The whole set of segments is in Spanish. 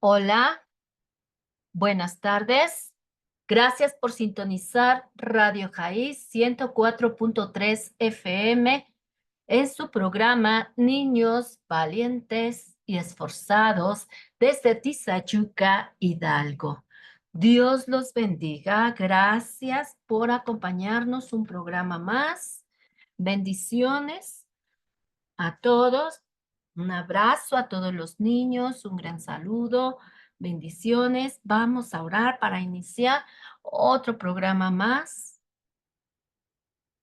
Hola, buenas tardes. Gracias por sintonizar Radio Jaiz 104.3 FM en su programa Niños Valientes y Esforzados desde Tizachuca, Hidalgo. Dios los bendiga. Gracias por acompañarnos un programa más. Bendiciones a todos. Un abrazo a todos los niños, un gran saludo, bendiciones. Vamos a orar para iniciar otro programa más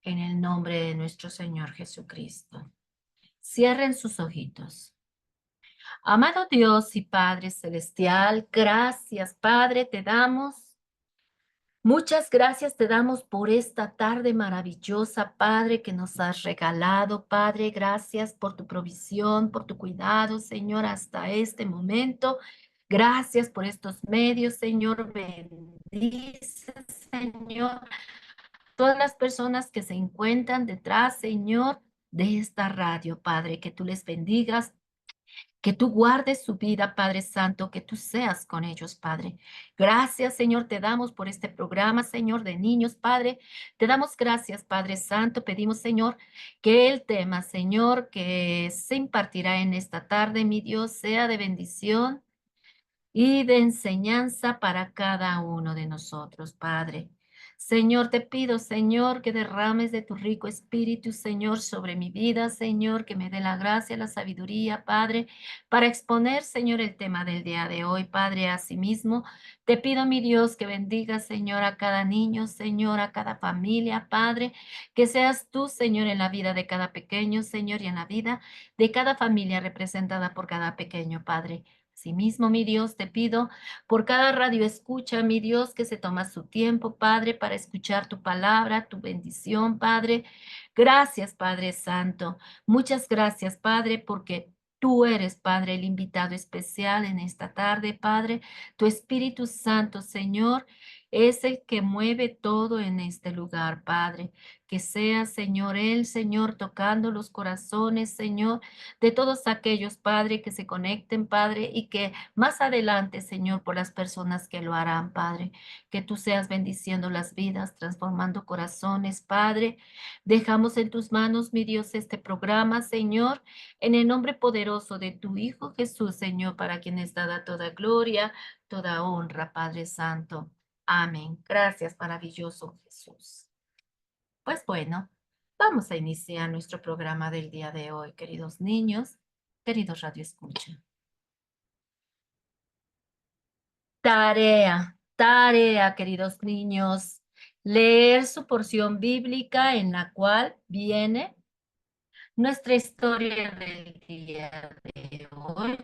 en el nombre de nuestro Señor Jesucristo. Cierren sus ojitos. Amado Dios y Padre Celestial, gracias, Padre, te damos. Muchas gracias te damos por esta tarde maravillosa, Padre, que nos has regalado. Padre, gracias por tu provisión, por tu cuidado, Señor, hasta este momento. Gracias por estos medios, Señor. Bendice, Señor, todas las personas que se encuentran detrás, Señor, de esta radio, Padre, que tú les bendigas, que tú guardes su vida, Padre Santo, que tú seas con ellos, Padre. Gracias, Señor, te damos por este programa, Señor, de niños, Padre. Te damos gracias, Padre Santo. Pedimos, Señor, que el tema, Señor, que se impartirá en esta tarde, mi Dios, sea de bendición y de enseñanza para cada uno de nosotros, Padre. Señor, te pido, Señor, que derrames de tu rico espíritu, Señor, sobre mi vida, Señor, que me dé la gracia, la sabiduría, Padre, para exponer, Señor, el tema del día de hoy, Padre, asimismo. Te pido, mi Dios, que bendiga, Señor, a cada niño, Señor, a cada familia, Padre, que seas tú, Señor, en la vida de cada pequeño, Señor, y en la vida de cada familia representada por cada pequeño, Padre. Asimismo, mi Dios, te pido por cada radio escucha, mi Dios, que se toma su tiempo, Padre, para escuchar tu palabra, tu bendición, Padre. Gracias, Padre Santo. Muchas gracias, Padre, porque tú eres, Padre, el invitado especial en esta tarde, Padre. Tu Espíritu Santo, Señor, es el que mueve todo en este lugar, Padre. Que sea, Señor, el Señor, tocando los corazones, Señor, de todos aquellos, Padre, que se conecten, Padre, y que más adelante, Señor, por las personas que lo harán, Padre, que tú seas bendiciendo las vidas, transformando corazones, Padre. Dejamos en tus manos, mi Dios, este programa, Señor, en el nombre poderoso de tu Hijo Jesús, Señor, para quien es dada toda gloria, toda honra, Padre Santo. Amén. Gracias, maravilloso Jesús. Pues bueno, vamos a iniciar nuestro programa del día de hoy, queridos niños, queridos Radio Escucha. Tarea, queridos niños, leer su porción bíblica en la cual viene nuestra historia del día de hoy,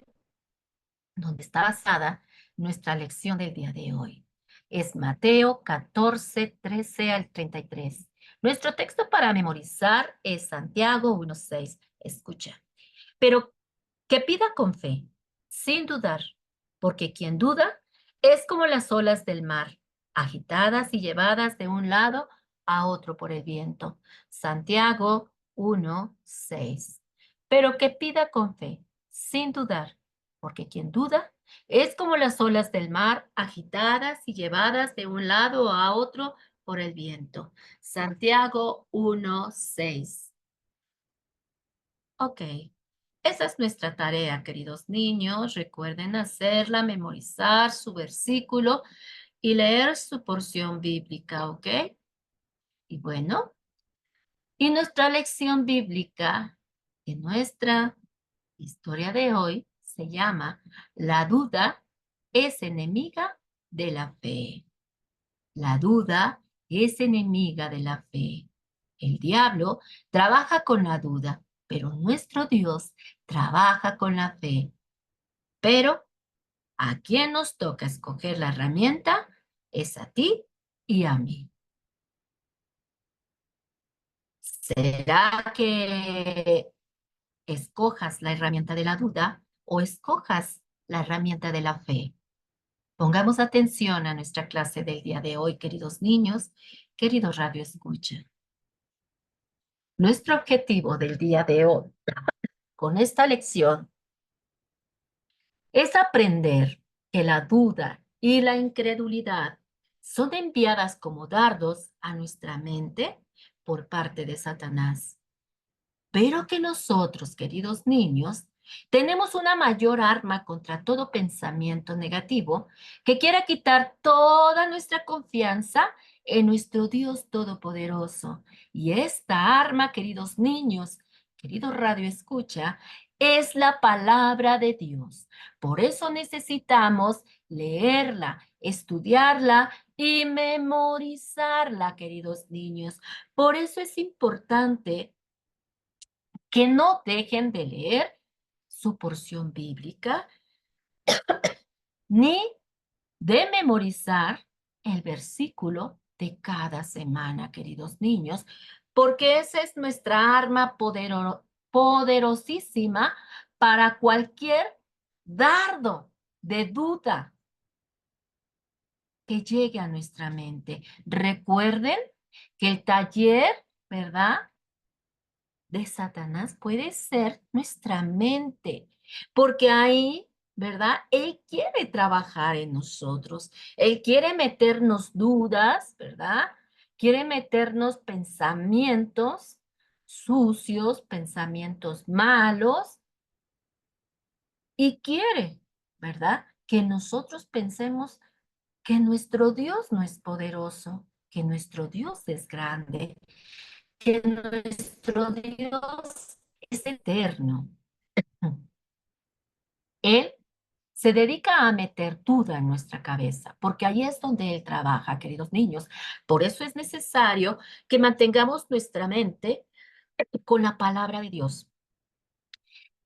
donde está basada nuestra lección del día de hoy. Es Mateo 14, 13 al 33. Nuestro texto para memorizar es Santiago 1:6. Escucha. Pero que pida con fe, sin dudar, porque quien duda es como las olas del mar, agitadas y llevadas de un lado a otro por el viento. Santiago 1:6. Pero que pida con fe, sin dudar, porque quien duda es como las olas del mar, agitadas y llevadas de un lado a otro por el viento. Santiago 1:6. Ok. Esa es nuestra tarea, queridos niños. Recuerden hacerla, memorizar su versículo y leer su porción bíblica, ¿ok? Y bueno, y nuestra lección bíblica de nuestra historia de hoy se llama La duda es enemiga de la fe. La duda es enemiga de la fe. El diablo trabaja con la duda, pero nuestro Dios trabaja con la fe. Pero a quién nos toca escoger la herramienta es a ti y a mí. ¿Será que escojas la herramienta de la duda o escojas la herramienta de la fe? Pongamos atención a nuestra clase del día de hoy, queridos niños, queridos Radio Escucha. Nuestro objetivo del día de hoy con esta lección es aprender que la duda y la incredulidad son enviadas como dardos a nuestra mente por parte de Satanás. Pero que nosotros, queridos niños, tenemos una mayor arma contra todo pensamiento negativo que quiera quitar toda nuestra confianza en nuestro Dios Todopoderoso. Y esta arma, queridos niños, querido Radio Escucha, es la palabra de Dios. Por eso necesitamos leerla, estudiarla y memorizarla, queridos niños. Por eso es importante que no dejen de leer su porción bíblica ni de memorizar el versículo de cada semana, queridos niños, porque esa es nuestra arma poderosísima para cualquier dardo de duda que llegue a nuestra mente. Recuerden que el taller, ¿verdad?, de Satanás puede ser nuestra mente, porque ahí, ¿verdad? Él quiere trabajar en nosotros, él quiere meternos dudas, ¿verdad? Quiere meternos pensamientos sucios, pensamientos malos, y quiere, ¿verdad? Que nosotros pensemos que nuestro Dios no es poderoso, que nuestro Dios es grande, que nuestro Dios es eterno. Él se dedica a meter duda en nuestra cabeza, porque ahí es donde Él trabaja, queridos niños. Por eso es necesario que mantengamos nuestra mente con la palabra de Dios,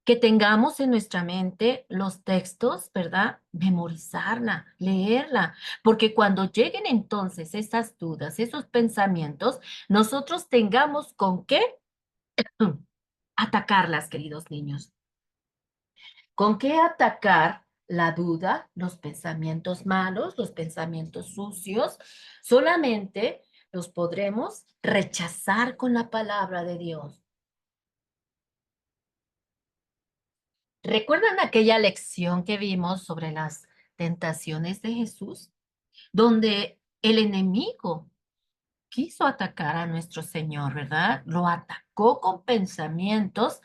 que tengamos en nuestra mente los textos, ¿verdad? Memorizarla, leerla, porque cuando lleguen entonces esas dudas, esos pensamientos, nosotros tengamos con qué atacarlas, queridos niños. ¿Con qué atacar la duda, los pensamientos malos, los pensamientos sucios? Solamente los podremos rechazar con la palabra de Dios. ¿Recuerdan aquella lección que vimos sobre las tentaciones de Jesús? Donde el enemigo quiso atacar a nuestro Señor, ¿verdad? Lo atacó con pensamientos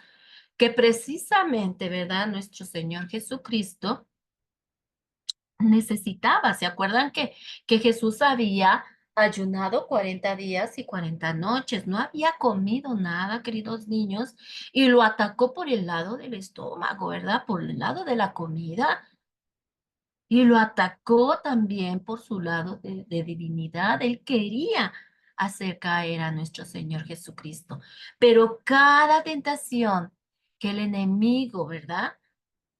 que precisamente, ¿verdad? Nuestro Señor Jesucristo necesitaba. ¿Se acuerdan que Jesús había ayunado 40 días y 40 noches? No había comido nada, queridos niños, y lo atacó por el lado del estómago, ¿verdad? Por el lado de la comida. Y lo atacó también por su lado de divinidad. Él quería hacer caer a nuestro Señor Jesucristo. Pero cada tentación que el enemigo, ¿verdad?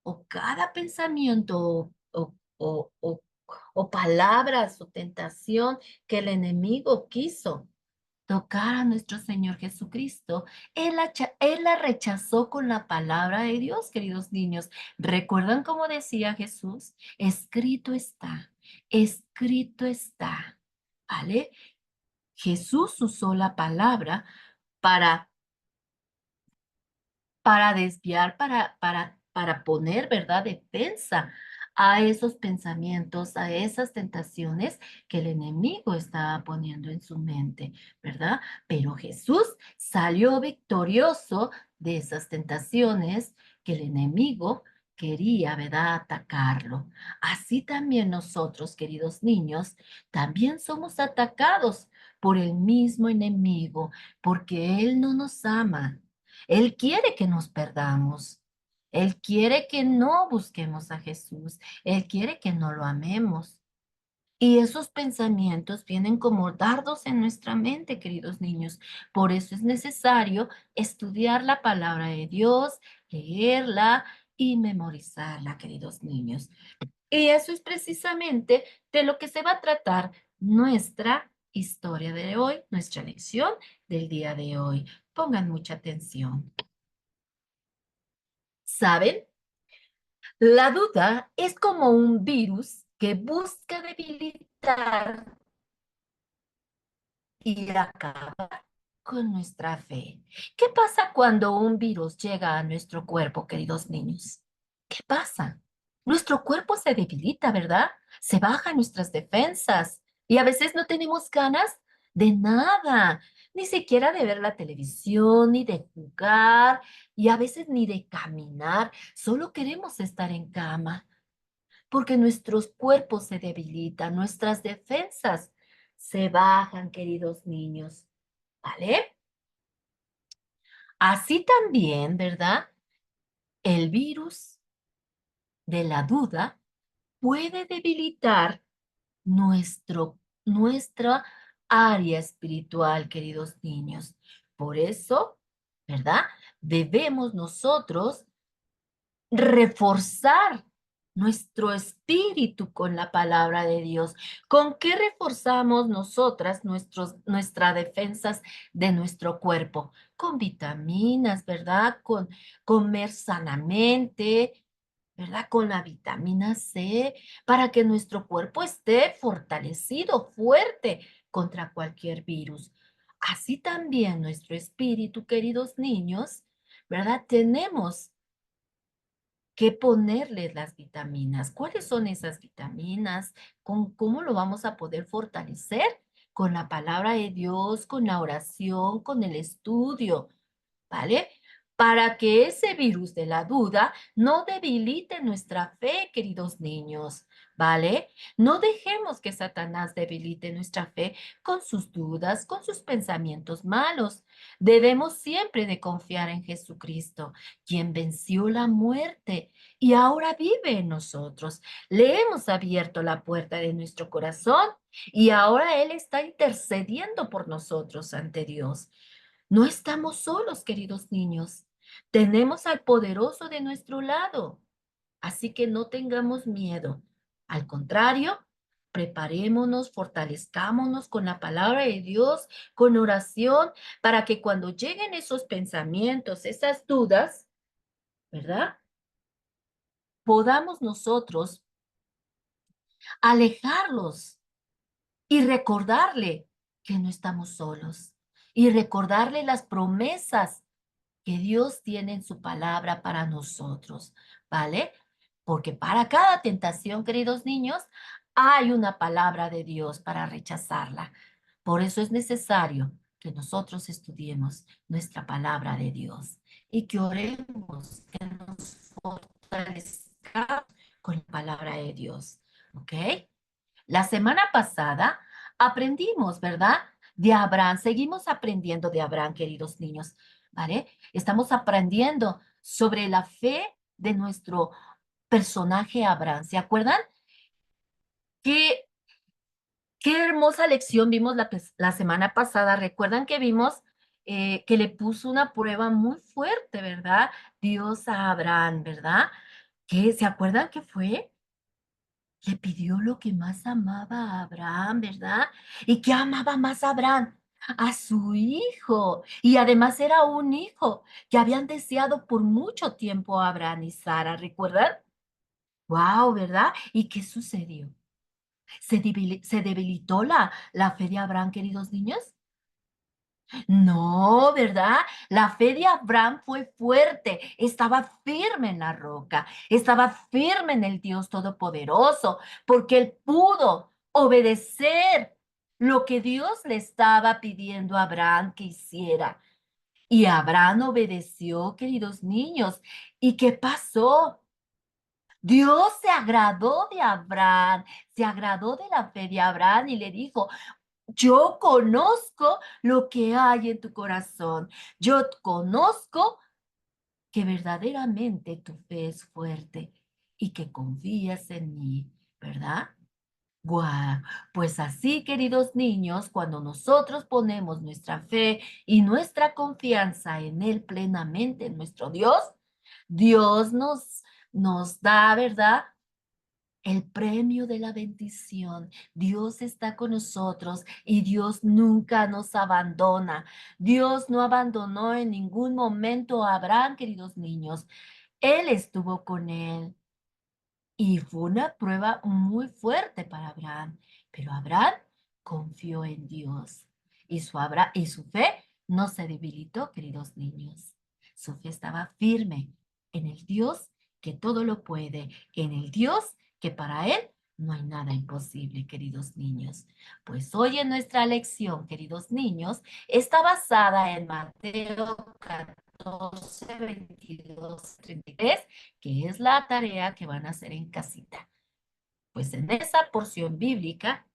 O cada pensamiento o palabras o tentación que el enemigo quiso tocar a nuestro Señor Jesucristo, él la rechazó con la palabra de Dios, queridos niños. ¿Recuerdan cómo decía Jesús? Escrito está, ¿vale? Jesús usó la palabra para desviar, para poner, ¿verdad?, defensa a esos pensamientos, a esas tentaciones que el enemigo estaba poniendo en su mente, ¿verdad? Pero Jesús salió victorioso de esas tentaciones que el enemigo quería, ¿verdad?, atacarlo. Así también nosotros, queridos niños, también somos atacados por el mismo enemigo, porque Él no nos ama. Él quiere que nos perdamos. Él quiere que no busquemos a Jesús. Él quiere que no lo amemos. Y esos pensamientos vienen como dardos en nuestra mente, queridos niños. Por eso es necesario estudiar la palabra de Dios, leerla y memorizarla, queridos niños. Y eso es precisamente de lo que se va a tratar nuestra historia de hoy, nuestra lección del día de hoy. Pongan mucha atención. ¿Saben? La duda es como un virus que busca debilitar y acabar con nuestra fe. ¿Qué pasa cuando un virus llega a nuestro cuerpo, queridos niños? ¿Qué pasa? nuestro cuerpo se debilita, ¿verdad? Se bajan nuestras defensas y a veces no tenemos ganas de nada, ni siquiera de ver la televisión, ni de jugar, y a veces ni de caminar. Solo queremos estar en cama porque nuestros cuerpos se debilitan, nuestras defensas se bajan, queridos niños, ¿vale? Así también, ¿verdad? El virus de la duda puede debilitar nuestra área espiritual, queridos niños. Por eso, ¿verdad? Debemos nosotros reforzar nuestro espíritu con la palabra de Dios. ¿Con qué reforzamos nosotras nuestras defensas de nuestro cuerpo? Con vitaminas, ¿verdad? Con comer sanamente, ¿verdad? Con la vitamina C, para que nuestro cuerpo esté fortalecido, fuerte contra cualquier virus. Así también nuestro espíritu, queridos niños, ¿verdad? Tenemos que ponerles las vitaminas. ¿Cuáles son esas vitaminas? ¿Cómo lo vamos a poder fortalecer? Con la palabra de Dios, con la oración, con el estudio. ¿Vale? Para que ese virus de la duda no debilite nuestra fe, queridos niños, ¿vale? No dejemos que Satanás debilite nuestra fe con sus dudas, con sus pensamientos malos. Debemos siempre de confiar en Jesucristo, quien venció la muerte y ahora vive en nosotros. Le hemos abierto la puerta de nuestro corazón y ahora Él está intercediendo por nosotros ante Dios. No estamos solos, queridos niños. Tenemos al poderoso de nuestro lado. Así que no tengamos miedo. Al contrario, preparémonos, fortalezcámonos con la palabra de Dios, con oración, para que cuando lleguen esos pensamientos, esas dudas, ¿verdad? Podamos nosotros alejarlos y recordarle que no estamos solos y recordarle las promesas que Dios tiene en su palabra para nosotros, ¿vale? Porque para cada tentación, queridos niños, hay una palabra de Dios para rechazarla. Por eso es necesario que nosotros estudiemos nuestra palabra de Dios y que oremos, que nos fortalezcamos con la palabra de Dios, ¿ok? La semana pasada aprendimos, ¿verdad? De Abraham. Seguimos aprendiendo de Abraham, queridos niños, ¿vale? Estamos aprendiendo sobre la fe de nuestro personaje Abraham. ¿Se acuerdan? ¿Qué, qué hermosa lección vimos la semana pasada? ¿Recuerdan que vimos que le puso una prueba muy fuerte, ¿verdad? Dios a Abraham, ¿verdad? ¿Se acuerdan qué fue? Le pidió lo que más amaba a Abraham, ¿verdad? ¿Y qué amaba más a Abraham? A su hijo. Y además era un hijo que habían deseado por mucho tiempo a Abraham y Sara, ¿recuerdan? Wow, ¿verdad? ¿Y qué sucedió? ¿Se debilitó la fe de Abraham, queridos niños? No, ¿verdad? La fe de Abraham fue fuerte, estaba firme en la roca, estaba firme en el Dios Todopoderoso, porque él pudo obedecer lo que Dios le estaba pidiendo a Abraham que hiciera. Y Abraham obedeció, queridos niños. ¿Y qué pasó? Dios se agradó de Abraham, se agradó de la fe de Abraham y le dijo, yo conozco lo que hay en tu corazón. Yo conozco que verdaderamente tu fe es fuerte y que confías en mí, ¿verdad? Guau, pues así, queridos niños, cuando nosotros ponemos nuestra fe y nuestra confianza en Él plenamente, en nuestro Dios, Dios nos da, ¿verdad? El premio de la bendición. Dios está con nosotros y Dios nunca nos abandona. Dios no abandonó en ningún momento a Abraham, queridos niños. Él estuvo con él y fue una prueba muy fuerte para Abraham. Pero Abraham confió en Dios y su fe no se debilitó, queridos niños. Su fe estaba firme en el Dios que todo lo puede en el Dios que para Él no hay nada imposible, queridos niños. Pues hoy en nuestra lección, queridos niños, está basada en Mateo 14, 22, 33, que es la tarea que van a hacer en casita. Pues en esa porción bíblica,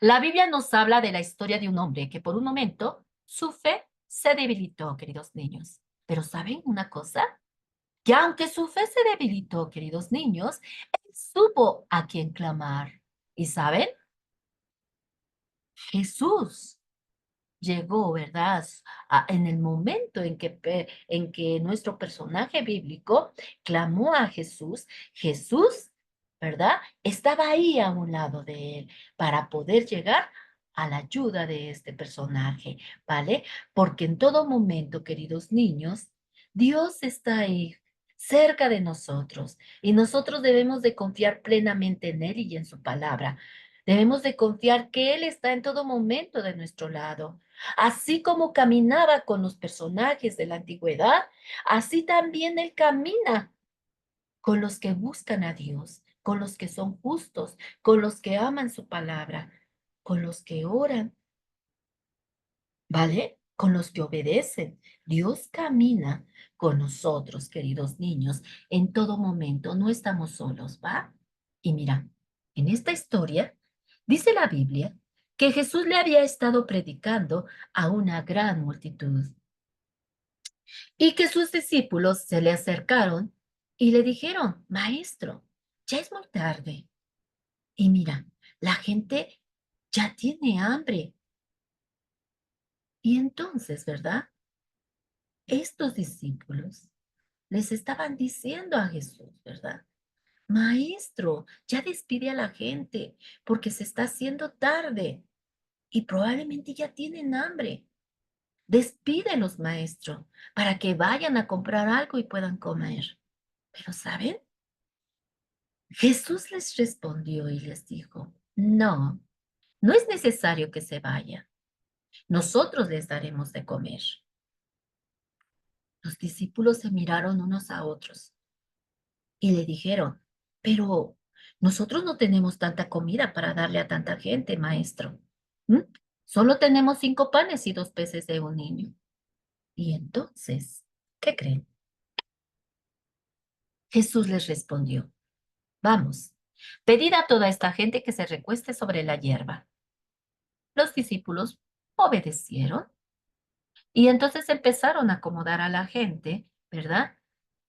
la Biblia nos habla de la historia de un hombre que por un momento su fe se debilitó, queridos niños. Pero ¿saben una cosa? Que aunque su fe se debilitó, queridos niños, él supo a quién clamar. ¿Y saben? Jesús llegó, ¿verdad? En el momento en que nuestro personaje bíblico clamó a Jesús, Jesús, ¿verdad? Estaba ahí a un lado de él para poder llegar a la ayuda de este personaje, ¿vale? Porque en todo momento, queridos niños, Dios está ahí cerca de nosotros y nosotros debemos de confiar plenamente en Él y en su palabra. Debemos de confiar que Él está en todo momento de nuestro lado. Así como caminaba con los personajes de la antigüedad, así también Él camina con los que buscan a Dios, con los que son justos, con los que aman su palabra, con los que oran, ¿vale? Con los que obedecen. Dios camina con nosotros, queridos niños, en todo momento. No estamos solos, ¿va? Y mira, en esta historia dice la Biblia que Jesús le había estado predicando a una gran multitud y que sus discípulos se le acercaron y le dijeron, Maestro, ya es muy tarde. Y mira, la gente ya tiene hambre. Y entonces, ¿verdad? Estos discípulos les estaban diciendo a Jesús, ¿verdad? Maestro, ya despide a la gente porque se está haciendo tarde y probablemente ya tienen hambre. Despídelos, maestro, para que vayan a comprar algo y puedan comer. Pero, ¿saben? Jesús les respondió y les dijo, no, no es necesario que se vayan. Nosotros les daremos de comer. Los discípulos se miraron unos a otros y le dijeron, pero nosotros no tenemos tanta comida para darle a tanta gente, maestro. ¿Mm? Solo tenemos 5 panes y 2 peces de un niño. Y entonces, ¿qué creen? Jesús les respondió, vamos, pedid a toda esta gente que se recueste sobre la hierba. Los discípulos obedecieron y entonces empezaron a acomodar a la gente, ¿verdad?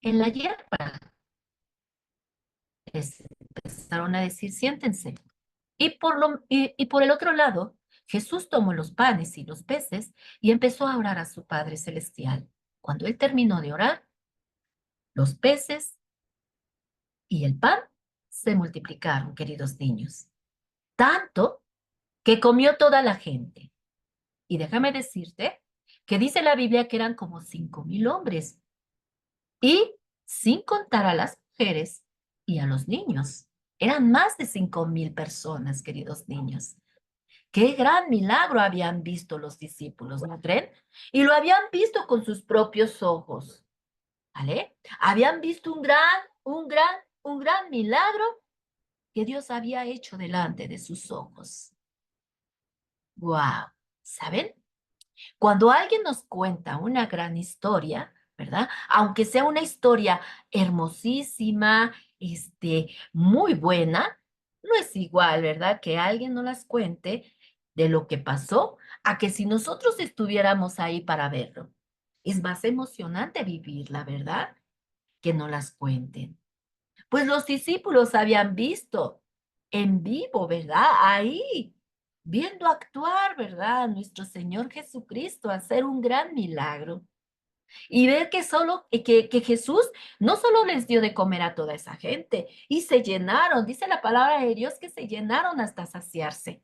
En la hierba. Les empezaron a decir, siéntense. Y por el otro lado, Jesús tomó los panes y los peces y empezó a orar a su Padre Celestial. Cuando él terminó de orar, los peces y el pan se multiplicaron, queridos niños. Tanto que comió toda la gente. Y déjame decirte que dice la Biblia que eran como 5,000 hombres. Y sin contar a las mujeres y a los niños. Eran más de 5,000 personas, queridos niños. Qué gran milagro habían visto los discípulos, ¿no creen? Y lo habían visto con sus propios ojos, ¿vale? Habían visto un gran milagro que Dios había hecho delante de sus ojos. ¡Wow! ¿Saben? Cuando alguien nos cuenta una gran historia, ¿verdad? Aunque sea una historia hermosísima, muy buena, no es igual, ¿verdad? Que alguien nos las cuente de lo que pasó a que si nosotros estuviéramos ahí para verlo. Es más emocionante vivirla, ¿verdad? Que no las cuenten. Pues los discípulos habían visto en vivo, ¿verdad? Ahí, viendo actuar, ¿verdad? A nuestro Señor Jesucristo, hacer un gran milagro. Y ver que Jesús no solo les dio de comer a toda esa gente, y se llenaron, dice la palabra de Dios que se llenaron hasta saciarse,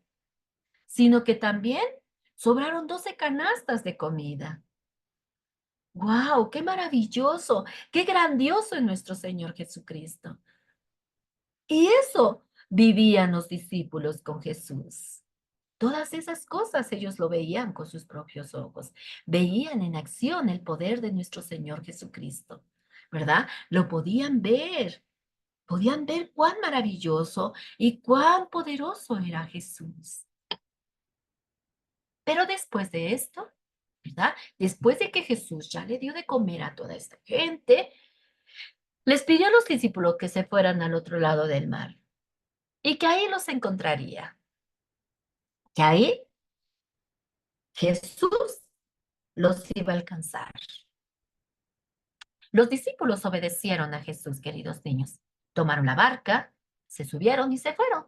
sino que también sobraron 12 canastas de comida. ¡Wow! ¡Qué maravilloso! ¡Qué grandioso es nuestro Señor Jesucristo! Y eso vivían los discípulos con Jesús. Todas esas cosas ellos lo veían con sus propios ojos. Veían en acción el poder de nuestro Señor Jesucristo. ¿verdad? Lo podían ver cuán maravilloso y cuán poderoso era Jesús. Pero después de esto, ¿verdad? Después de que Jesús ya le dio de comer a toda esta gente, les pidió a los discípulos que se fueran al otro lado del mar y que ahí los encontraría. Que ahí Jesús los iba a alcanzar. Los discípulos obedecieron a Jesús, queridos niños. Tomaron la barca, se subieron y se fueron.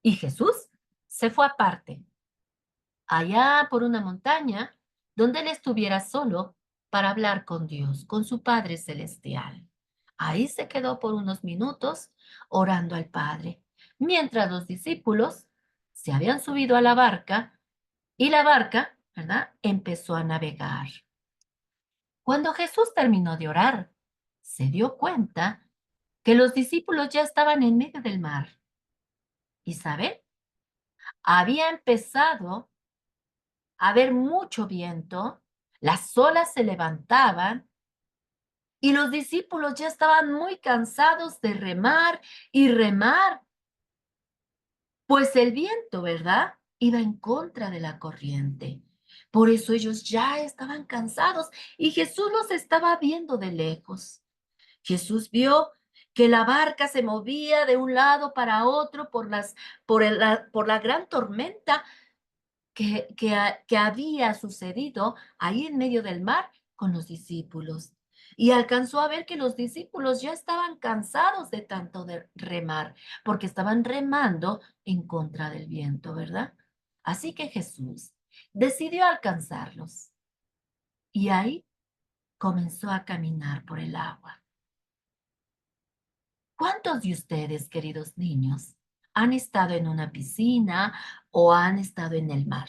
Y Jesús se fue aparte, allá por una montaña, donde él estuviera solo para hablar con Dios, con su Padre Celestial. Ahí se quedó por unos minutos orando al Padre, mientras los discípulos se habían subido a la barca y la barca, ¿verdad?, empezó a navegar. Cuando Jesús terminó de orar, se dio cuenta que los discípulos ya estaban en medio del mar. ¿Y saben? Había empezado a haber mucho viento, las olas se levantaban y los discípulos ya estaban muy cansados de remar y remar, pues el viento, ¿verdad?, iba en contra de la corriente. Por eso ellos ya estaban cansados y Jesús los estaba viendo de lejos. Jesús vio que la barca se movía de un lado para otro por la gran tormenta que había sucedido ahí en medio del mar con los discípulos. Y alcanzó a ver que los discípulos ya estaban cansados de tanto de remar, porque estaban remando en contra del viento, ¿verdad? Así que Jesús decidió alcanzarlos y ahí comenzó a caminar por el agua. ¿Cuántos de ustedes, queridos niños, han estado en una piscina o han estado en el mar?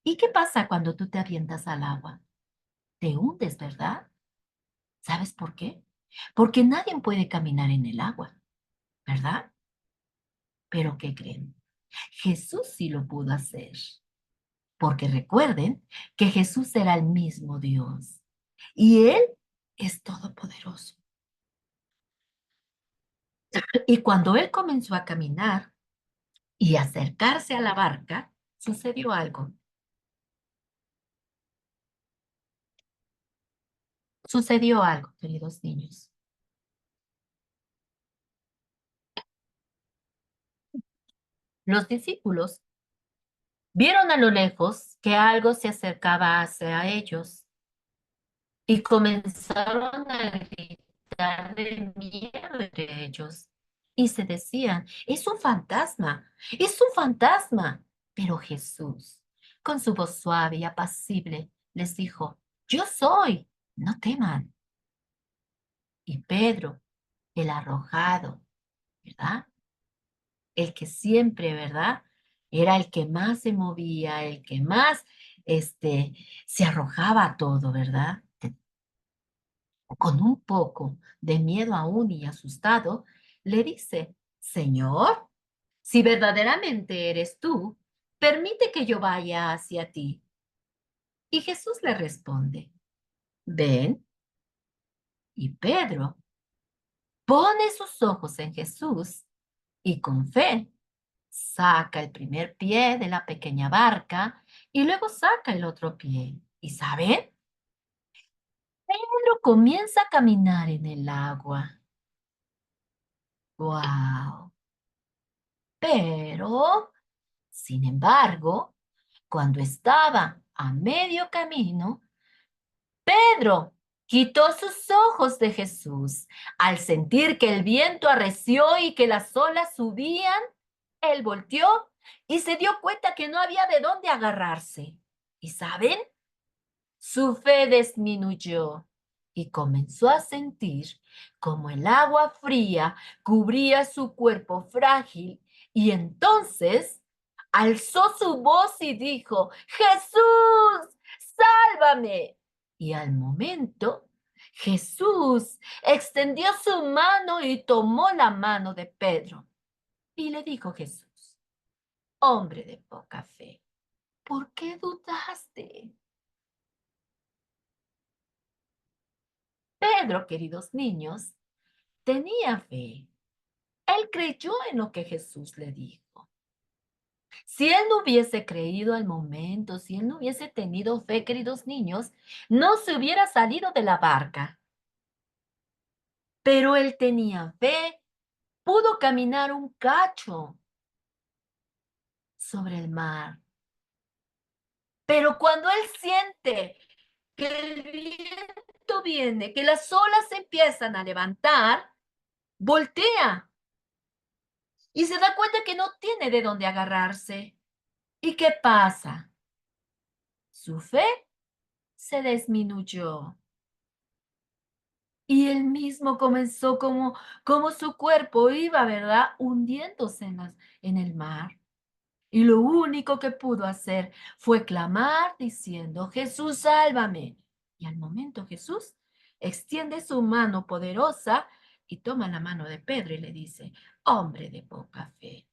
¿Y qué pasa cuando tú te avientas al agua? Te hundes, ¿verdad? ¿Sabes por qué? Porque nadie puede caminar en el agua, ¿verdad? Pero ¿qué creen? Jesús sí lo pudo hacer. Porque recuerden que Jesús era el mismo Dios y Él es todopoderoso. Y cuando Él comenzó a caminar y acercarse a la barca, sucedió algo. Sucedió algo, queridos niños. Los discípulos vieron a lo lejos que algo se acercaba hacia ellos y comenzaron a gritar de miedo entre ellos. Y se decían, es un fantasma, es un fantasma. Pero Jesús, con su voz suave y apacible, les dijo, yo soy, no teman. Y Pedro, el arrojado, ¿verdad? El que siempre, ¿verdad? Era el que más se movía, el que más, se arrojaba a todo, ¿verdad? Con un poco de miedo aún y asustado, le dice, Señor, si verdaderamente eres tú, permite que yo vaya hacia ti. Y Jesús le responde, ven. Y Pedro pone sus ojos en Jesús y con fe saca el primer pie de la pequeña barca y luego saca el otro pie. ¿Y saben? Pedro comienza a caminar en el agua. ¡Wow! Pero, sin embargo, cuando estaba a medio camino, Pedro quitó sus ojos de Jesús. Al sentir que el viento arreció y que las olas subían, él volteó y se dio cuenta que no había de dónde agarrarse. ¿Y saben? Su fe disminuyó y comenzó a sentir como el agua fría cubría su cuerpo frágil y entonces alzó su voz y dijo, Jesús, sálvame. Y al momento, Jesús extendió su mano y tomó la mano de Pedro. Y le dijo Jesús, hombre de poca fe, ¿por qué dudaste? Pedro, queridos niños, tenía fe. Él creyó en lo que Jesús le dijo. Si él no hubiese creído al momento, si él no hubiese tenido fe, queridos niños, no se hubiera salido de la barca. Pero él tenía fe, pudo caminar un cacho sobre el mar. Pero cuando él siente que el viento viene, que las olas se empiezan a levantar, voltea y se da cuenta que no tiene de dónde agarrarse. ¿Y qué pasa? Su fe se disminuyó. Y él mismo comenzó como su cuerpo iba, ¿verdad? Hundiéndose en el mar. Y lo único que pudo hacer fue clamar diciendo, Jesús, sálvame. Y al momento Jesús extiende su mano poderosa y toma la mano de Pedro y le dice, hombre de poca fe,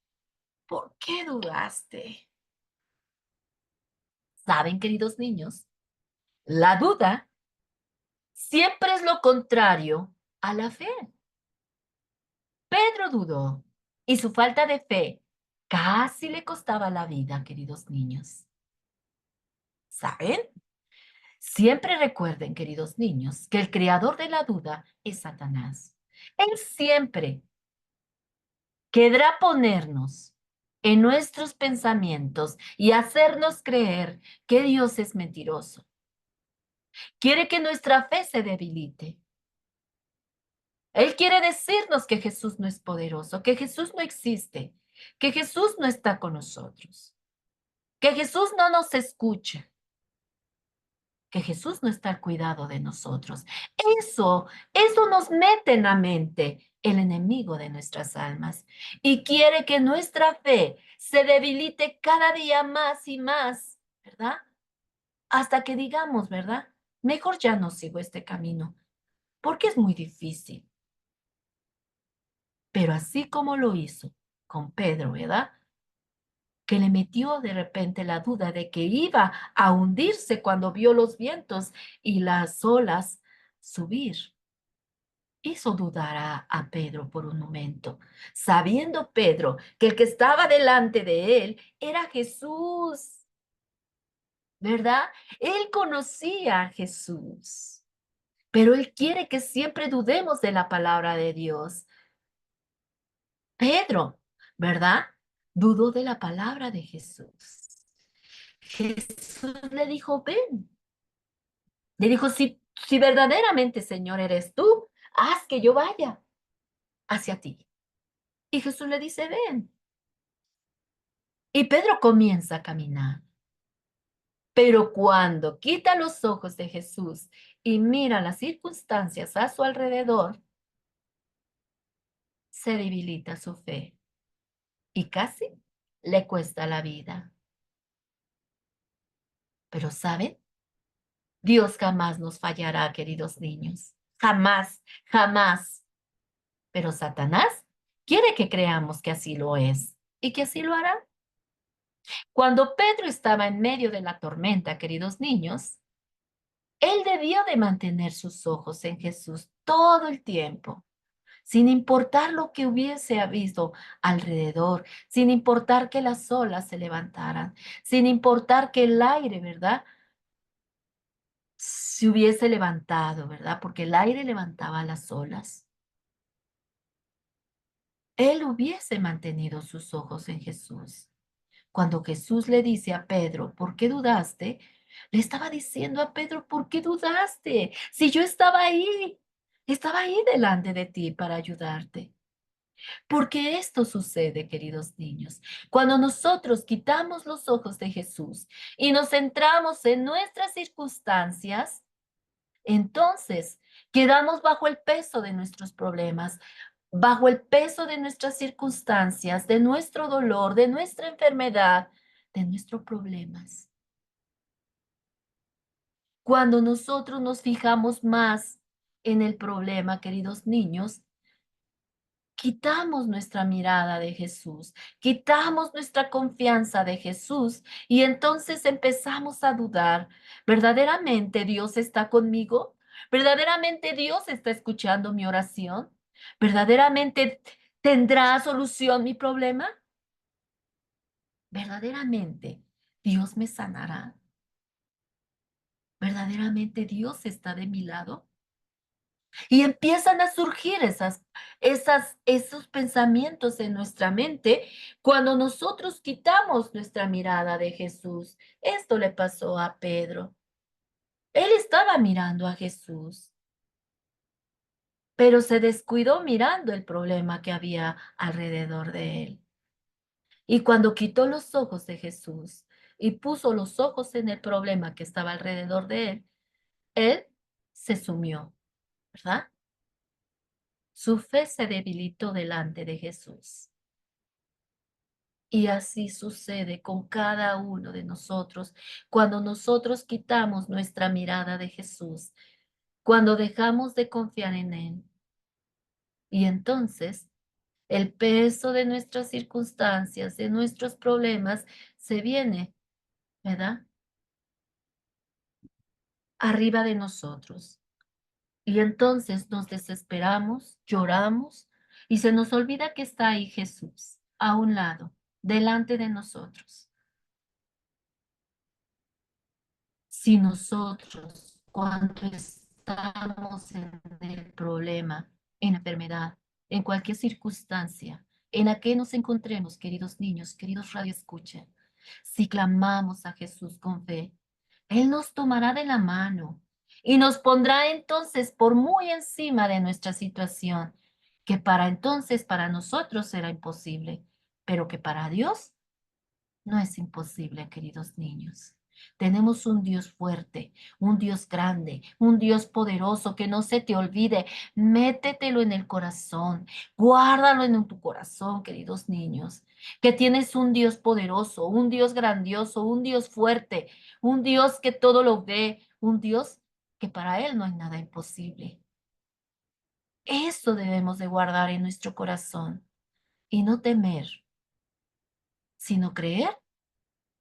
¿por qué dudaste? ¿Saben, queridos niños? La duda siempre es lo contrario a la fe. Pedro dudó y su falta de fe casi le costaba la vida, queridos niños. ¿Saben? Siempre recuerden, queridos niños, que el creador de la duda es Satanás. Él siempre querrá ponernos en nuestros pensamientos y hacernos creer que Dios es mentiroso. Quiere que nuestra fe se debilite. Él quiere decirnos que Jesús no es poderoso, que Jesús no existe, que Jesús no está con nosotros, que Jesús no nos escucha, que Jesús no está al cuidado de nosotros. Eso nos mete en la mente el enemigo de nuestras almas y quiere que nuestra fe se debilite cada día más y más, ¿verdad? Hasta que digamos, ¿verdad? Mejor ya no sigo este camino, porque es muy difícil. Pero así como lo hizo con Pedro, ¿verdad? Que le metió de repente la duda de que iba a hundirse cuando vio los vientos y las olas subir. Hizo dudar a Pedro por un momento, sabiendo Pedro que el que estaba delante de él era Jesús, ¿verdad? Él conocía a Jesús, pero él quiere que siempre dudemos de la palabra de Dios. Pedro, ¿verdad? Dudó de la palabra de Jesús. Jesús le dijo, ven. Le dijo, si verdaderamente, Señor, eres tú, haz que yo vaya hacia ti. Y Jesús le dice, ven. Y Pedro comienza a caminar. Pero cuando quita los ojos de Jesús y mira las circunstancias a su alrededor, se debilita su fe y casi le cuesta la vida. Pero ¿saben? Dios jamás nos fallará, queridos niños. Jamás, jamás. Pero Satanás quiere que creamos que así lo es y que así lo hará. Cuando Pedro estaba en medio de la tormenta, queridos niños, él debió de mantener sus ojos en Jesús todo el tiempo, sin importar lo que hubiese visto alrededor, sin importar que las olas se levantaran, sin importar que el aire, ¿verdad? Se hubiese levantado, ¿verdad? Porque el aire levantaba las olas. Él hubiese mantenido sus ojos en Jesús. Cuando Jesús le dice a Pedro, ¿por qué dudaste? Le estaba diciendo a Pedro, ¿por qué dudaste? Si yo estaba ahí delante de ti para ayudarte. Porque esto sucede, queridos niños, cuando nosotros quitamos los ojos de Jesús y nos centramos en nuestras circunstancias, entonces quedamos bajo el peso de nuestros problemas, bajo el peso de nuestras circunstancias, de nuestro dolor, de nuestra enfermedad, de nuestros problemas. Cuando nosotros nos fijamos más en el problema, queridos niños, quitamos nuestra mirada de Jesús, quitamos nuestra confianza de Jesús y entonces empezamos a dudar, ¿verdaderamente Dios está conmigo? ¿Verdaderamente Dios está escuchando mi oración? ¿Verdaderamente tendrá solución mi problema? ¿Verdaderamente Dios me sanará? ¿Verdaderamente Dios está de mi lado? Y empiezan a surgir esos pensamientos en nuestra mente cuando nosotros quitamos nuestra mirada de Jesús. Esto le pasó a Pedro. Él estaba mirando a Jesús, pero se descuidó mirando el problema que había alrededor de él. Y cuando quitó los ojos de Jesús y puso los ojos en el problema que estaba alrededor de él se sumió, ¿verdad? Su fe se debilitó delante de Jesús. Y así sucede con cada uno de nosotros cuando nosotros quitamos nuestra mirada de Jesús, cuando dejamos de confiar en Él. Y entonces el peso de nuestras circunstancias, de nuestros problemas, se viene, ¿verdad? Arriba de nosotros. Y entonces nos desesperamos, lloramos y se nos olvida que está ahí Jesús, a un lado, delante de nosotros. Si nosotros, cuando estamos en el problema, en la enfermedad, en cualquier circunstancia en la que nos encontremos, queridos niños, queridos radioescucha, si clamamos a Jesús con fe, Él nos tomará de la mano y nos pondrá entonces por muy encima de nuestra situación, que para entonces para nosotros será imposible, pero que para Dios no es imposible, queridos niños. Tenemos un Dios fuerte, un Dios grande, un Dios poderoso, que no se te olvide. Métetelo en el corazón, guárdalo en tu corazón, queridos niños, que tienes un Dios poderoso, un Dios grandioso, un Dios fuerte, un Dios que todo lo ve, un Dios que para Él no hay nada imposible. Eso debemos de guardar en nuestro corazón y no temer, sino creer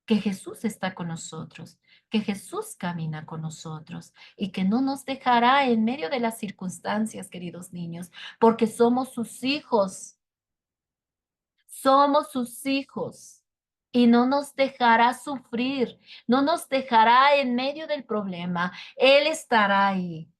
que Jesús está con nosotros, que Jesús camina con nosotros y que no nos dejará en medio de las circunstancias, queridos niños, porque somos sus hijos y no nos dejará sufrir, no nos dejará en medio del problema. Él estará ahí.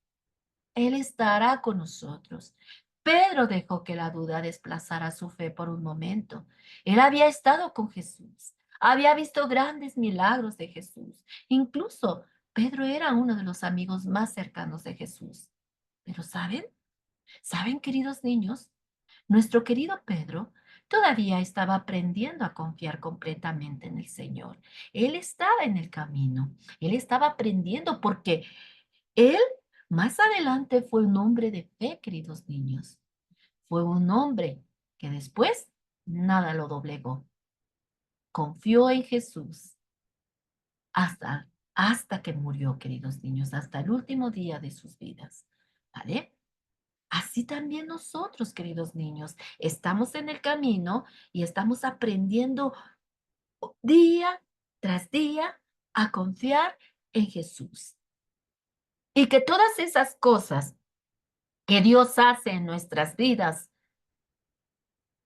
Él estará con nosotros. Pedro dejó que la duda desplazara su fe por un momento. Él había estado con Jesús, había visto grandes milagros de Jesús. Incluso Pedro era uno de los amigos más cercanos de Jesús. Pero ¿saben, queridos niños? Nuestro querido Pedro todavía estaba aprendiendo a confiar completamente en el Señor. Él estaba en el camino, él estaba aprendiendo porque él más adelante fue un hombre de fe, queridos niños. Fue un hombre que después nada lo doblegó. Confió en Jesús hasta que murió, queridos niños, hasta el último día de sus vidas. ¿Vale? Así también nosotros, queridos niños, estamos en el camino y estamos aprendiendo día tras día a confiar en Jesús. Y que todas esas cosas que Dios hace en nuestras vidas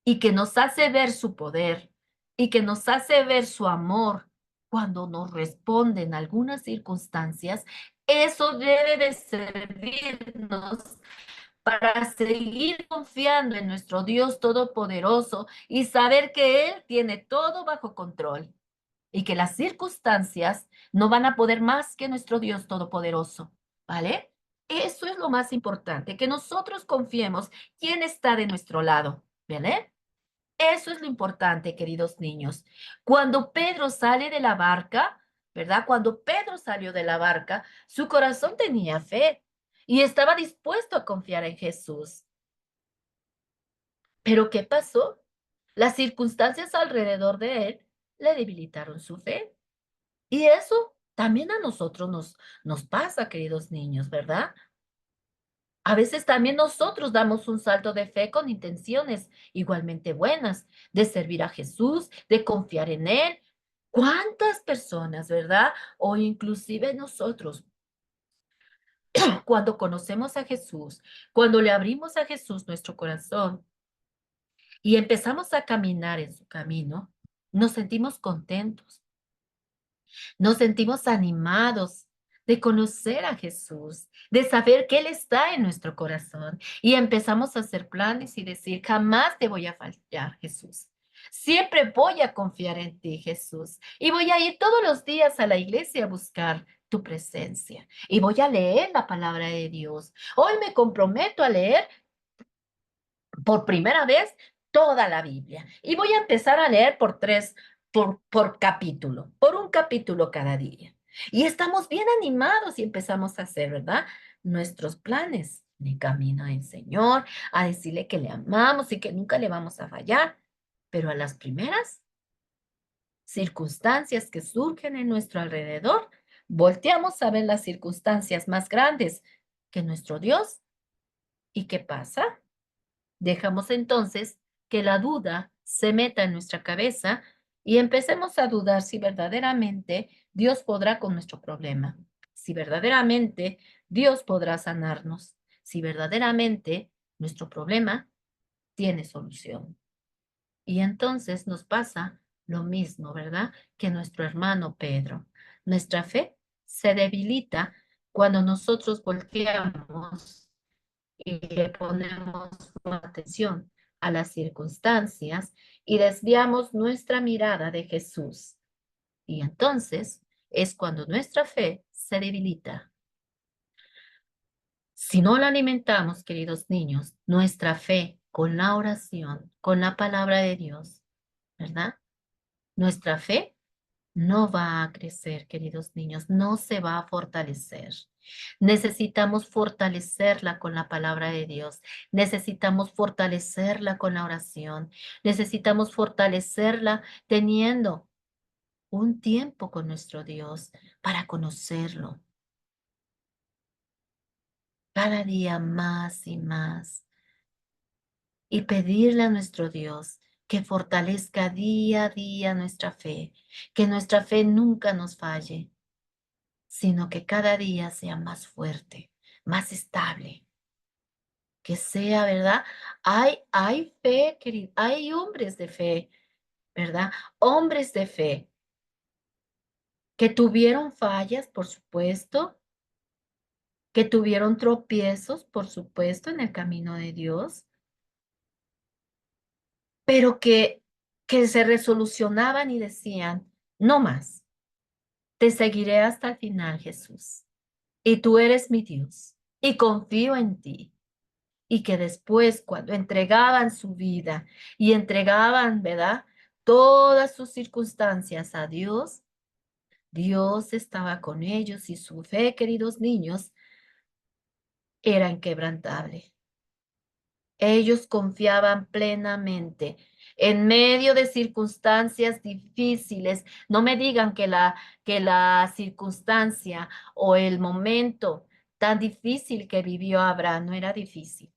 y que nos hace ver su poder y que nos hace ver su amor cuando nos responden algunas circunstancias, eso debe de servirnos para seguir confiando en nuestro Dios Todopoderoso y saber que Él tiene todo bajo control y que las circunstancias no van a poder más que nuestro Dios Todopoderoso, ¿vale? Eso es lo más importante, que nosotros confiemos quién está de nuestro lado, ¿vale? Eso es lo importante, queridos niños. Cuando Pedro sale de la barca, ¿verdad? Cuando Pedro salió de la barca, su corazón tenía fe y estaba dispuesto a confiar en Jesús. Pero ¿qué pasó? Las circunstancias alrededor de él le debilitaron su fe. Y eso también a nosotros nos pasa, queridos niños, ¿verdad? A veces también nosotros damos un salto de fe con intenciones igualmente buenas, de servir a Jesús, de confiar en Él. ¿Cuántas personas, verdad? O inclusive nosotros Cuando conocemos a Jesús, cuando le abrimos a Jesús nuestro corazón y empezamos a caminar en su camino, nos sentimos contentos, nos sentimos animados de conocer a Jesús, de saber que Él está en nuestro corazón y empezamos a hacer planes y decir, jamás te voy a fallar, Jesús. Siempre voy a confiar en ti, Jesús. Y voy a ir todos los días a la iglesia a buscar tu presencia. Y voy a leer la palabra de Dios. Hoy me comprometo a leer por primera vez toda la Biblia. Y voy a empezar a leer por capítulo, por un capítulo cada día. Y estamos bien animados y empezamos a hacer, ¿verdad? Nuestros planes de camino al Señor, a decirle que le amamos y que nunca le vamos a fallar. Pero a las primeras circunstancias que surgen en nuestro alrededor, volteamos a ver las circunstancias más grandes que nuestro Dios. ¿Y qué pasa? Dejamos entonces que la duda se meta en nuestra cabeza y empecemos a dudar si verdaderamente Dios podrá con nuestro problema, si verdaderamente Dios podrá sanarnos, si verdaderamente nuestro problema tiene solución. Y entonces nos pasa lo mismo, ¿verdad? Que nuestro hermano Pedro. Nuestra fe se debilita cuando nosotros volteamos y le ponemos atención a las circunstancias y desviamos nuestra mirada de Jesús. Y entonces es cuando nuestra fe se debilita. Si no la alimentamos, queridos niños, nuestra fe con la oración, con la palabra de Dios, ¿verdad? Nuestra fe no va a crecer, queridos niños, no se va a fortalecer. Necesitamos fortalecerla con la palabra de Dios. Necesitamos fortalecerla con la oración. Necesitamos fortalecerla teniendo un tiempo con nuestro Dios para conocerlo cada día más y más y pedirle a nuestro Dios que fortalezca día a día que nuestra fe nunca nos falle, sino que cada día sea más fuerte, más estable, que sea, ¿verdad? Hay fe, querido, hay hombres de fe, ¿verdad? Hombres de fe que tuvieron fallas, por supuesto, que tuvieron tropiezos, por supuesto, en el camino de Dios, pero que se resolucionaban y decían, no más, te seguiré hasta el final, Jesús, y tú eres mi Dios, y confío en ti. Y que después, cuando entregaban su vida y entregaban, ¿verdad? Todas sus circunstancias a Dios, Dios estaba con ellos y su fe, queridos niños, era inquebrantable. Ellos confiaban plenamente en medio de circunstancias difíciles. No me digan que la circunstancia o el momento tan difícil que vivió Abraham no era difícil.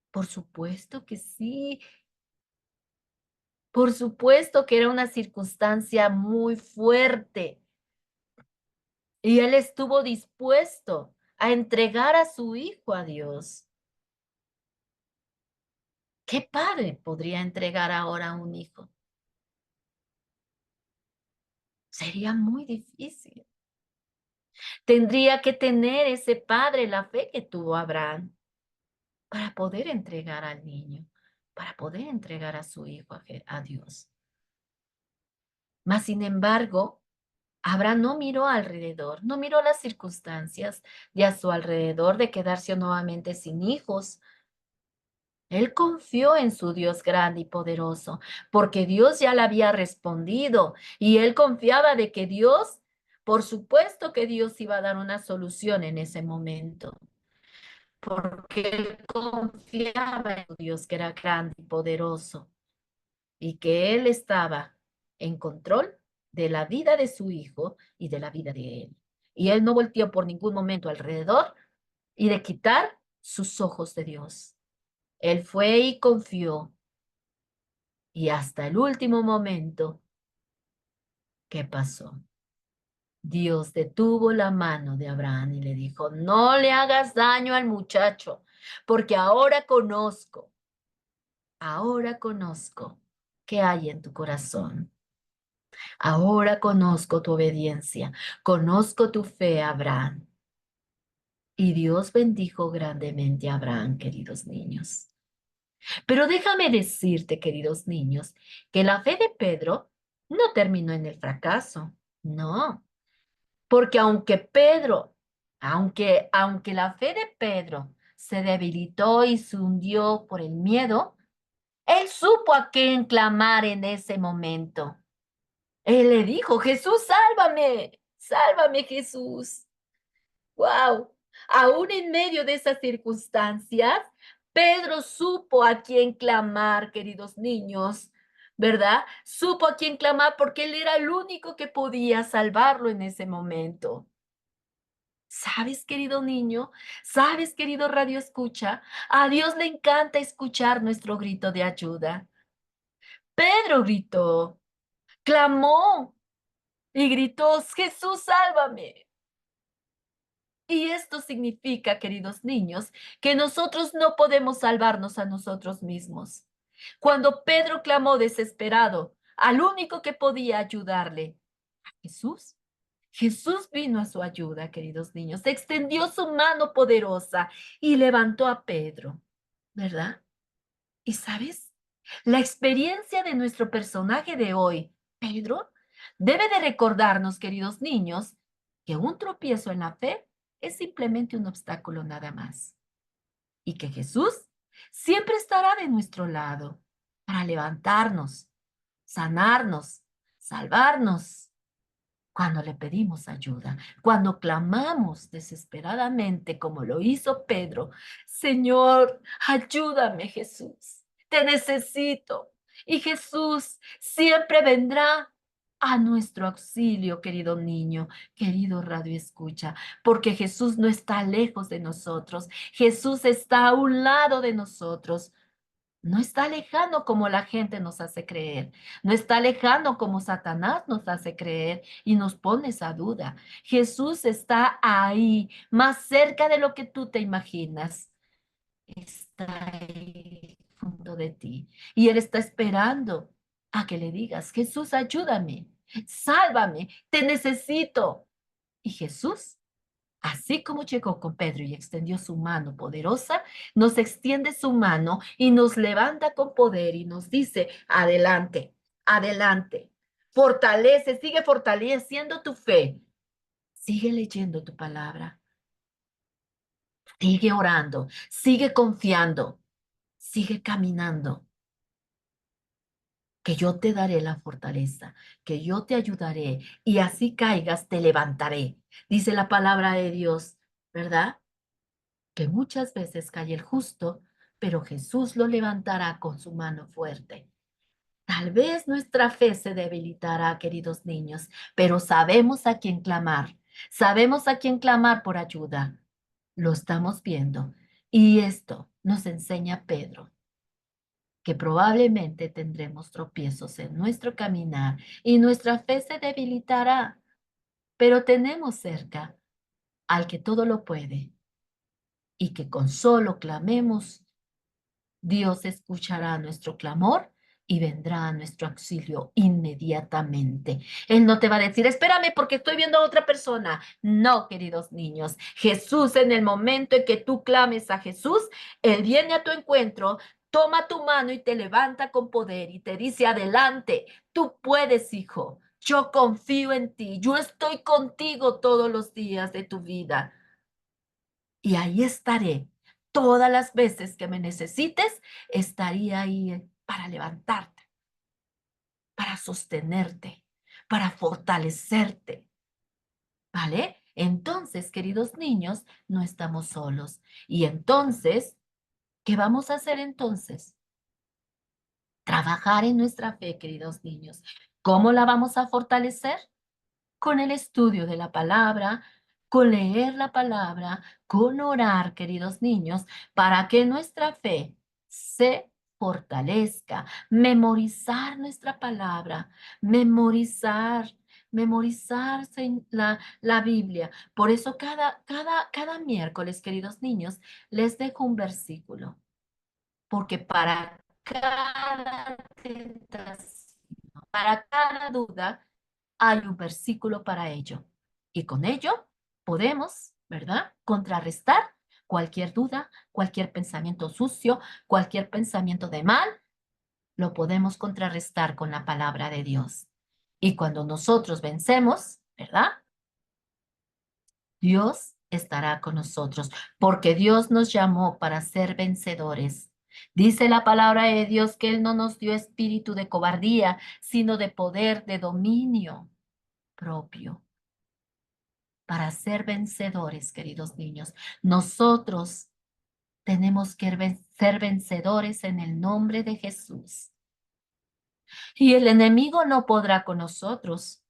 Por supuesto que sí, por supuesto que era una circunstancia muy fuerte y él estuvo dispuesto a entregar a su hijo a Dios. ¿Qué padre podría entregar ahora a un hijo? Sería muy difícil. Tendría que tener ese padre la fe que tuvo Abraham para poder entregar al niño, para poder entregar a su hijo a Dios. Mas, sin embargo, Abraham no miró alrededor, no miró las circunstancias de a su alrededor de quedarse nuevamente sin hijos. Él confió en su Dios grande y poderoso, porque Dios ya le había respondido y él confiaba de que Dios, por supuesto que Dios iba a dar una solución en ese momento, porque él confiaba en su Dios que era grande y poderoso y que él estaba en control de la vida de su hijo y de la vida de él. Y él no volteó por ningún momento alrededor y de quitar sus ojos de Dios. Él fue y confió. Y hasta el último momento, ¿qué pasó? Dios detuvo la mano de Abraham y le dijo, no le hagas daño al muchacho, porque ahora conozco qué hay en tu corazón. Ahora conozco tu obediencia, conozco tu fe, Abraham. Y Dios bendijo grandemente a Abraham, queridos niños. Pero déjame decirte, queridos niños, que la fe de Pedro no terminó en el fracaso. No, porque aunque la fe de Pedro se debilitó y se hundió por el miedo, él supo a quién clamar en ese momento. Él le dijo, Jesús, sálvame, sálvame, Jesús. Wow. Aún en medio de esas circunstancias, Pedro supo a quién clamar, queridos niños, ¿verdad? Supo a quién clamar porque él era el único que podía salvarlo en ese momento. ¿Sabes, querido niño? ¿Sabes, querido radio escucha? A Dios le encanta escuchar nuestro grito de ayuda. Pedro gritó, clamó y gritó, Jesús, sálvame. Y esto significa, queridos niños, que nosotros no podemos salvarnos a nosotros mismos. Cuando Pedro clamó desesperado al único que podía ayudarle, a Jesús, Jesús vino a su ayuda, queridos niños, extendió su mano poderosa y levantó a Pedro, ¿verdad? ¿Y sabes? La experiencia de nuestro personaje de hoy, Pedro, debe de recordarnos, queridos niños, que un tropiezo en la fe es simplemente un obstáculo nada más. Y que Jesús siempre estará de nuestro lado para levantarnos, sanarnos, salvarnos cuando le pedimos ayuda, cuando clamamos desesperadamente como lo hizo Pedro, Señor, ayúdame, Jesús, te necesito. Y Jesús siempre vendrá a nuestro auxilio, querido niño, querido radio escucha, porque Jesús no está lejos de nosotros, Jesús está a un lado de nosotros. No está lejano como la gente nos hace creer. No está lejano como Satanás nos hace creer y nos pone esa duda. Jesús está ahí, más cerca de lo que tú te imaginas. Está ahí junto de ti. Y Él está esperando a que le digas, Jesús, ayúdame, sálvame, te necesito. Y Jesús, así como llegó con Pedro y extendió su mano poderosa, nos extiende su mano y nos levanta con poder y nos dice, adelante, adelante, fortalece, sigue fortaleciendo tu fe, sigue leyendo tu palabra, sigue orando, sigue confiando, sigue caminando, que yo te daré la fortaleza, que yo te ayudaré y así caigas, te levantaré, dice la palabra de Dios, ¿verdad? Que muchas veces cae el justo, pero Jesús lo levantará con su mano fuerte. Tal vez nuestra fe se debilitará, queridos niños, pero sabemos a quién clamar. Sabemos a quién clamar por ayuda. Lo estamos viendo. Y esto nos enseña Pedro, que probablemente tendremos tropiezos en nuestro caminar y nuestra fe se debilitará, pero tenemos cerca al que todo lo puede y que con solo clamemos Dios escuchará nuestro clamor y vendrá a nuestro auxilio inmediatamente. Él no te va a decir, espérame porque estoy viendo a otra persona. No, queridos niños, Jesús en el momento en que tú clames a Jesús, Él viene a tu encuentro, toma tu mano y te levanta con poder y te dice, adelante, tú puedes, hijo. Yo confío en ti, yo estoy contigo todos los días de tu vida y ahí estaré. Todas las veces que me necesites, estaría ahí para levantarte, para sostenerte, para fortalecerte, ¿vale? Entonces, queridos niños, no estamos solos. Y entonces, ¿qué vamos a hacer entonces? Trabajar en nuestra fe, queridos niños. ¿Cómo la vamos a fortalecer? Con el estudio de la palabra, con leer la palabra, con orar, queridos niños, para que nuestra fe se fortalezca, memorizar nuestra palabra, memorizar, memorizarse la Biblia. Por eso cada miércoles, queridos niños, les dejo un versículo. Porque para cada tentación, para cada duda, hay un versículo para ello. Y con ello podemos, ¿verdad?, contrarrestar cualquier duda, cualquier pensamiento sucio, cualquier pensamiento de mal, lo podemos contrarrestar con la palabra de Dios. Y cuando nosotros vencemos, ¿verdad?, Dios estará con nosotros, porque Dios nos llamó para ser vencedores. Dice la palabra de Dios que Él no nos dio espíritu de cobardía, sino de poder, de dominio propio. Para ser vencedores, queridos niños, nosotros tenemos que ser vencedores en el nombre de Jesús. Y el enemigo no podrá con nosotros,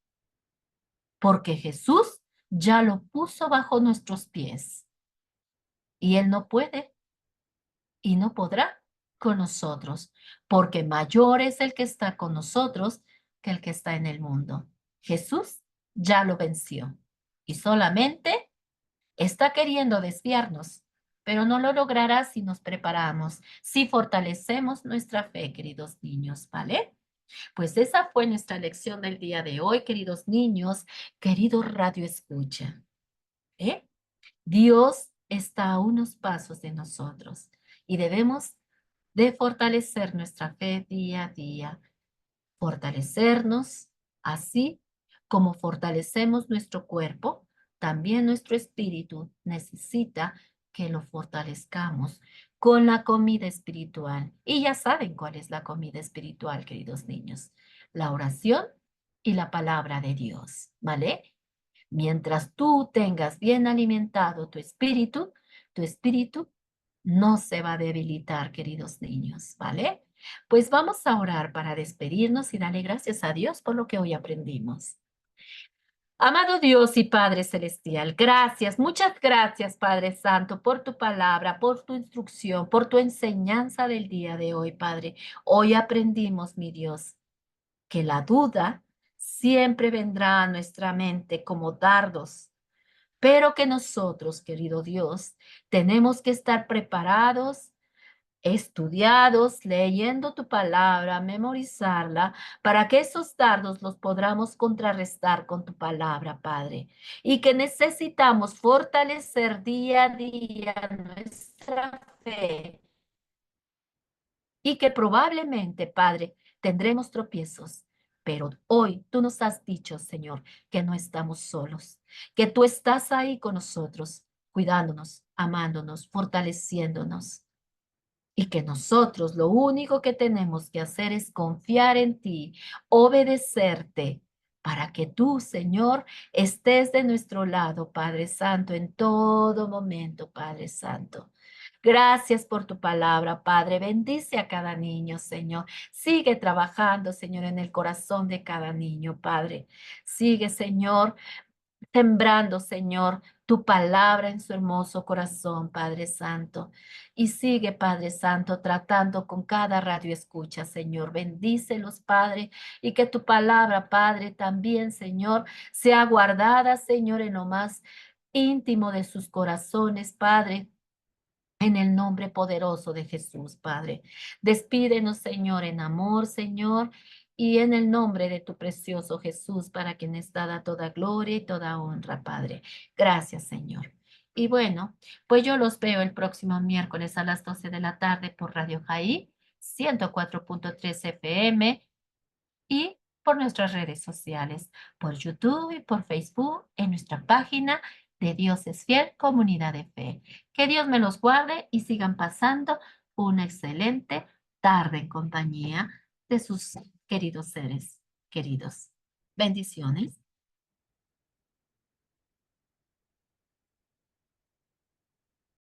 porque Jesús ya lo puso bajo nuestros pies. Y Él no puede y no podrá con nosotros, porque mayor es el que está con nosotros que el que está en el mundo. Jesús ya lo venció y solamente está queriendo desviarnos, pero no lo logrará si nos preparamos, si fortalecemos nuestra fe, queridos niños, ¿vale? Pues esa fue nuestra lección del día de hoy, queridos niños, queridos radio escucha. Dios está a unos pasos de nosotros y debemos de fortalecer nuestra fe día a día, fortalecernos así como fortalecemos nuestro cuerpo, también nuestro espíritu necesita que lo fortalezcamos con la comida espiritual. Y ya saben cuál es la comida espiritual, queridos niños, la oración y la palabra de Dios, ¿vale? Mientras tú tengas bien alimentado tu espíritu no se va a debilitar, queridos niños, ¿vale? Pues vamos a orar para despedirnos y darle gracias a Dios por lo que hoy aprendimos. Amado Dios y Padre Celestial, gracias, muchas gracias, Padre Santo, por tu palabra, por tu instrucción, por tu enseñanza del día de hoy, Padre. Hoy aprendimos, mi Dios, que la duda siempre vendrá a nuestra mente como dardos, pero que nosotros, querido Dios, tenemos que estar preparados, estudiados, leyendo tu palabra, memorizarla, para que esos dardos los podamos contrarrestar con tu palabra, Padre. Y que necesitamos fortalecer día a día nuestra fe y que probablemente, Padre, tendremos tropiezos. Pero hoy tú nos has dicho, Señor, que no estamos solos, que tú estás ahí con nosotros, cuidándonos, amándonos, fortaleciéndonos. Y que nosotros lo único que tenemos que hacer es confiar en ti, obedecerte, para que tú, Señor, estés de nuestro lado, Padre Santo, en todo momento, Padre Santo. Gracias por tu palabra, Padre. Bendice a cada niño, Señor. Sigue trabajando, Señor, en el corazón de cada niño, Padre. Sigue, Señor, sembrando, Señor, tu palabra en su hermoso corazón, Padre Santo. Y sigue, Padre Santo, tratando con cada radio escucha, Señor. Bendícelos, Padre, y que tu palabra, Padre, también, Señor, sea guardada, Señor, en lo más íntimo de sus corazones, Padre. En el nombre poderoso de Jesús, Padre. Despídenos, Señor, en amor, Señor, y en el nombre de tu precioso Jesús, para quien es dada toda gloria y toda honra, Padre. Gracias, Señor. Y bueno, pues yo los veo el próximo miércoles a las 12 de la tarde por Radio Jaí, 104.3 FM y por nuestras redes sociales, por YouTube y por Facebook, en nuestra página de Dios es Fiel, Comunidad de Fe. Que Dios me los guarde y sigan pasando una excelente tarde en compañía de sus queridos seres queridos. Bendiciones.